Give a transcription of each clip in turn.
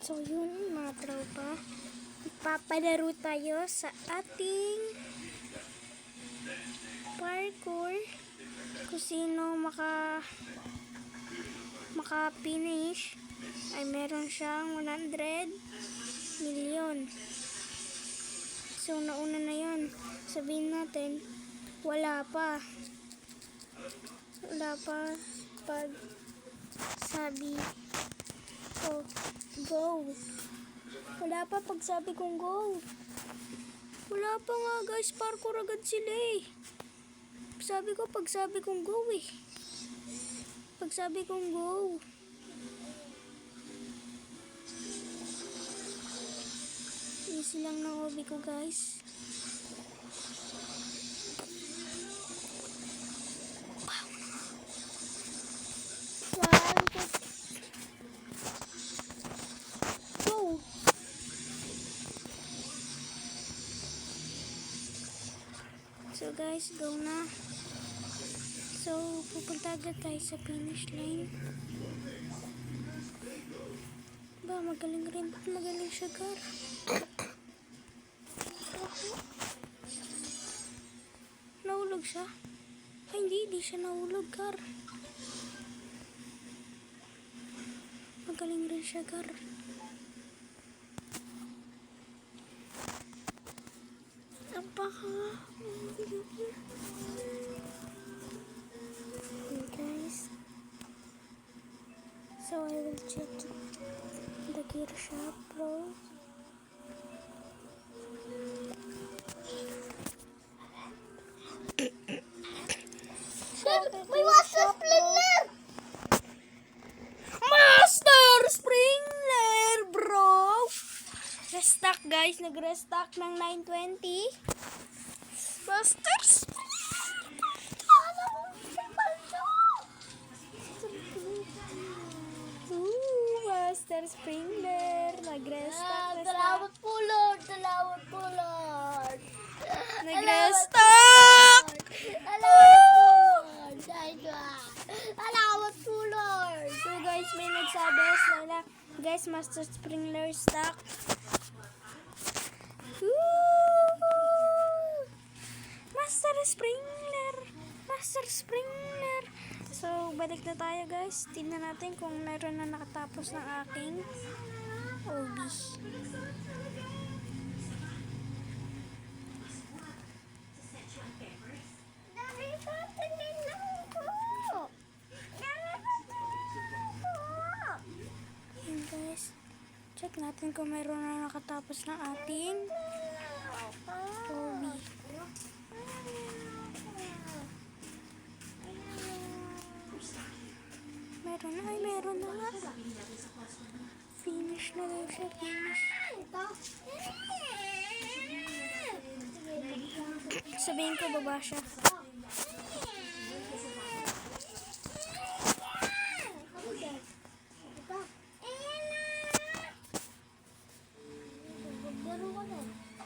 So yun mga tropa, papalaro tayo sa ating parkour kung sino maka-finish ay meron siyang 100 million. So nauna na yun, sabihin natin wala pa pag sabi ko go. Wala pa pag sabi kong go. Wala pa nga guys, parkour agad sila eh. Pag sabi kong go eh. Pag sabi kong go. Easy lang na hobby ko guys. Go! So guys, go na. So, pupunta agad tayo sa finish line. Ba, magaling rin. Magaling siya, Gar. Nahulog siya? Ay, hindi siya nahulog, Gar. Magaling rin siya, Gar. Guys, so I will check the gear shop, bro. May Master Springer! Master Springer, bro! Restock guys, nag-restock ng 920. Master Master Springer, nag-restock. Salamat po, Lord! Salamat po, Lord! Nag-restock! Salamat po, Lord! So guys, may nagsabi na guys, Master Springer stock. Master Springer! Master Springer! So, balik na tayo guys. Tingnan natin kung meron na nakatapos ng aking OB. Ayan guys. Check natin kung meron na nakatapos ng ating OB. Meron na nga. Finish na daw siya, finish. Sabihin ko baba siya.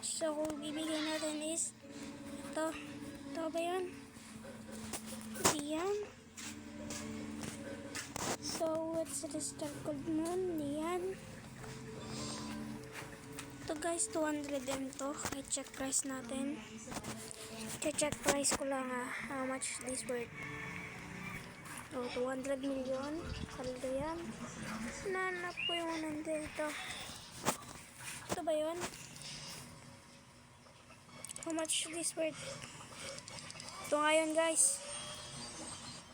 So, kung bibigyan natin is ito. Ito ba yan? Diyan. So, what's the start code nun? Yan. Ito guys, 200M to. I check price natin. Check price ko lang how much this worth. Oh, 200 million. Saldo yan. Nanap ko yung 100 ito. Ito ba yun? How much this worth? Ito nga yun guys.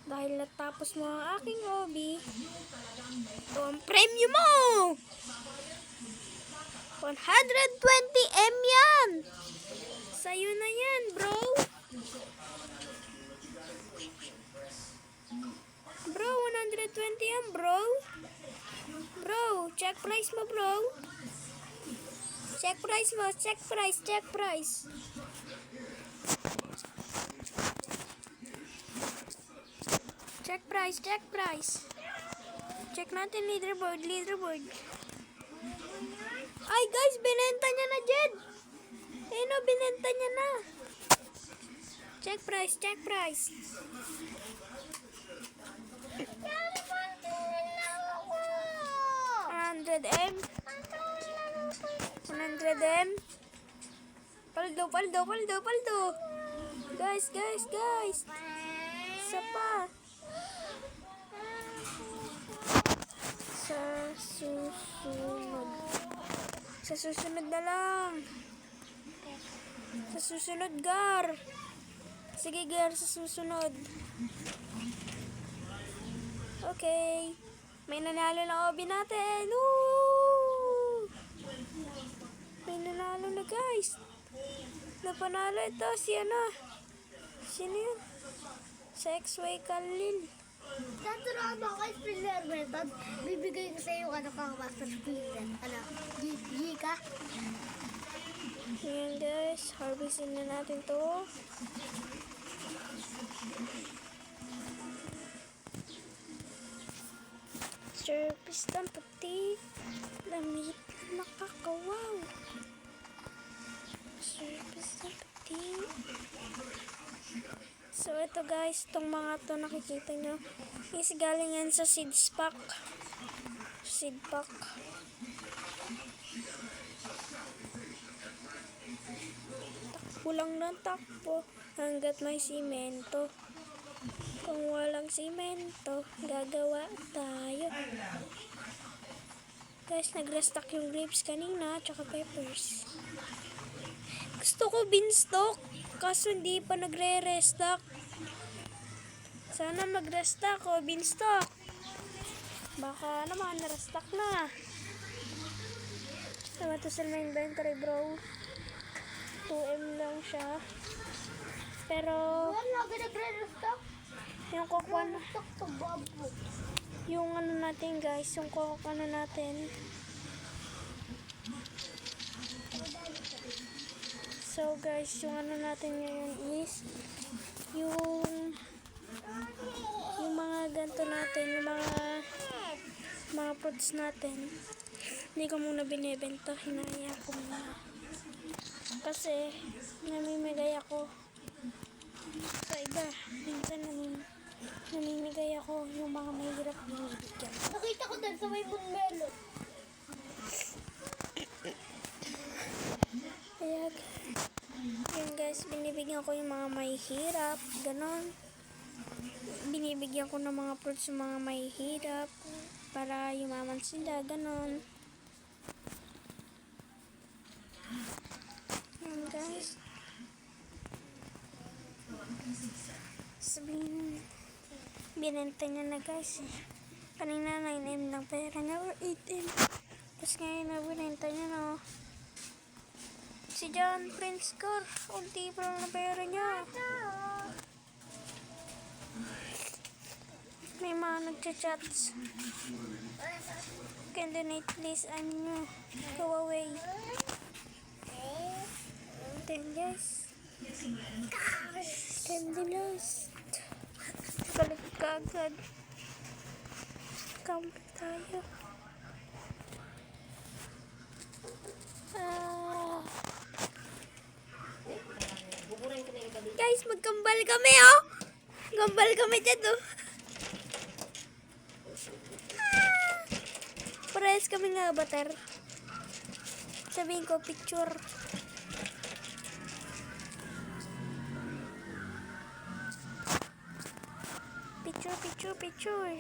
Dahil natapos mo ang aking hobby, ito ang premium mo! 120M yan! Sa'yo na yan, bro! Bro, 120 yan, bro! Bro, check price mo, bro! Check price mo, check price! Check price. Check natin leaderboard. Ay guys, binenta niya na dyan. Binenta niya na. Check price. 100 100M? 100M? Paldo, paldo, paldo, paldo. Guys, guys, guys. Isa pa. Sa susunod. Sa susunod na lang. Sa susunod, Gar. Sige, Gar, sa susunod. Okay. May nanalo na obi natin. Woo! May nanalo na, guys. Napanalo ito. Si ano? Sino yun? Sa X-Way Kalil. Naturuan mo ako kay Splinter Method. Bibigay ko sa'yo ano kang Master Splinter. Ano? G ka? Ayan, guys. Harvestin na natin to. Surface ng puti. Lamit na nakakawaw. Surface ng puti. So, ito guys, itong mga to nakikita nyo is galing yan sa seeds pack. Seed pack. Takbo lang ng takbo hanggat may simento. Kung walang simento, gagawa tayo. Guys, nag-restock yung grapes kanina, tsaka peppers. Gusto ko beanstalk, kaso hindi pa nagre-restock. Sana mag-restock o beanstalk. Baka naman, na-restock na. Naman to sell my inventory, bro. 2M lang siya. Pero, Wala ka nagre-restock. yung kukuha na, Restock to babo. yung ano natin guys, yung kukuha na natin. So guys, yung ano natin ngayon is yung mga ganito natin, yung mga fruits natin. Hindi ko muna binibenta, hinaya ko muna. Kasi namimigay ako sa iba. Minsan namimigay ako yung mga mahirap binibigyan. Nakita ko dun sa may Moonmelon. Kaya, yun guys, binibigyan ko yung mga mahihirap, ganon. Binibigyan ko ng mga fruits yung mga mahihirap para yumaman sila, ganon. Yun guys. Sabihin, binenta niya na guys. Kanina 9M lang pera niya or 8M. Tapos ngayon na binenta niya na. Si John Prince Car, unti pa lang na pera niya. May mga nagcha-chats. Can donate please, ano, go away. Then guys, candy lost. Balik ka agad. Camp tayo. Guys, magkambal kami, oh. Gambal kami dyan, oh. Parehas kami nga avatar. Sabihin ko, picture. Picture, picture, picture.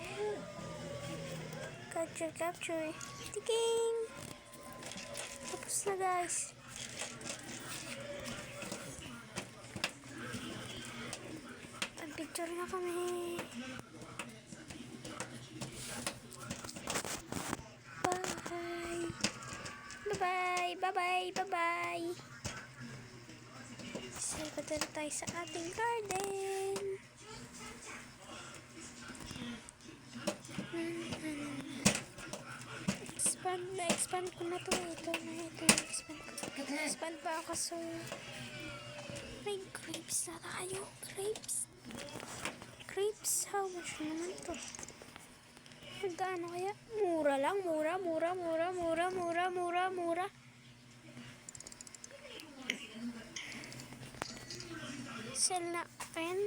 Capture, capture. Ticking. Tapos na, guys. Picture na kami. Bye. Bye-bye. Bye-bye. Bye-bye. So, patala tayo sa ating garden. Na-expand ko na to. Ito. Na-expand ko. Na-expand pa ako. So, may grapes na tayo. Grapes. Grapes, how much naman to? Magkano kaya? Mura lang, mura. Sell na pen.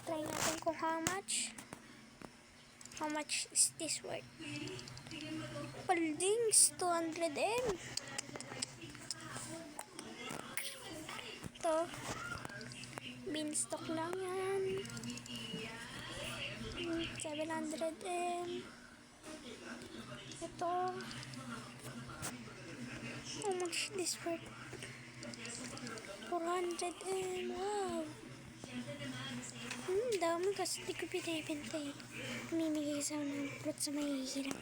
Try natin kung how much is this worth. guys, 200M. Ito. Beanstalk lang yan. 700M. Ito. How much this worth? 400M. Wow. Dami kasi di ko pinibenta eh. Namimigay sa ng fruit sa mahihirap.